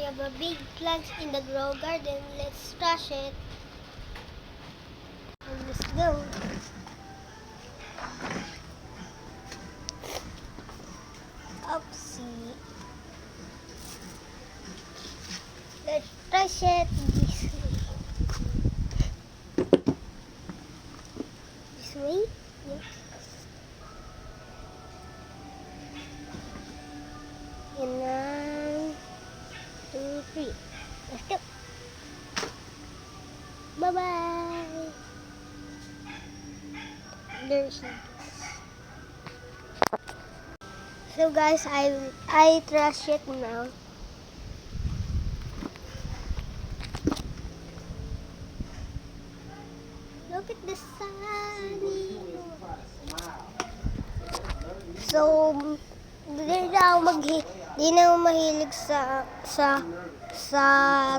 have a big plant in the grow garden. Let's trash it. And let's go. Oopsie. Let's trash it this way. This way? Yes. And 1, 2, 3. Let's go. Bye-bye. There's so guys, I trash it now. Look at the sun. So di na ako mahilig sa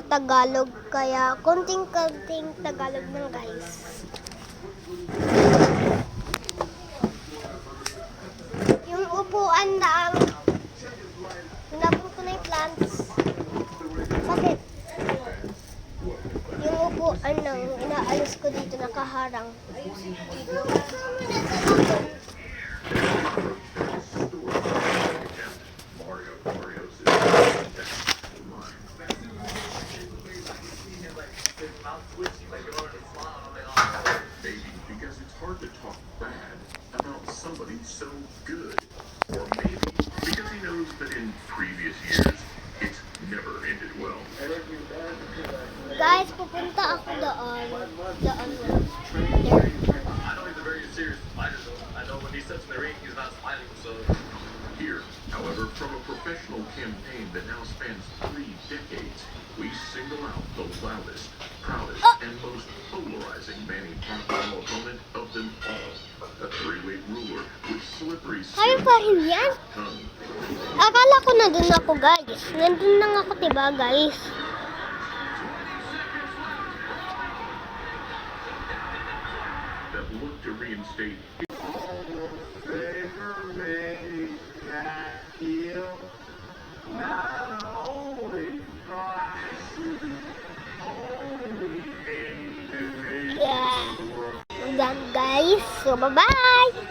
Tagalog, kaya konting-konting Tagalog lang guys. Yung upuan na hinapon ko na yung plants. Bakit? Yung upuan na inaalis ko dito nakaharang. Because it's hard to talk bad about somebody so good. Or maybe because he knows that in previous years, it's never ended well. Guys, pupunta ako doon. I know he's a very serious fighter, though. I know when he steps in the ring, he's not smiling, so... Here, however, from a professional campaign that now spans 3 decades, we single out the loudest, proudest, and most polarizing Manny Pacquiao opponent of them all. A 3-weight ruler with slippery Kaya pa rin yan? tongue. Akala ko nandun ako guys. Nandun lang ako diba guys? That look to reinstate Yeah. Done guys. So bye-bye.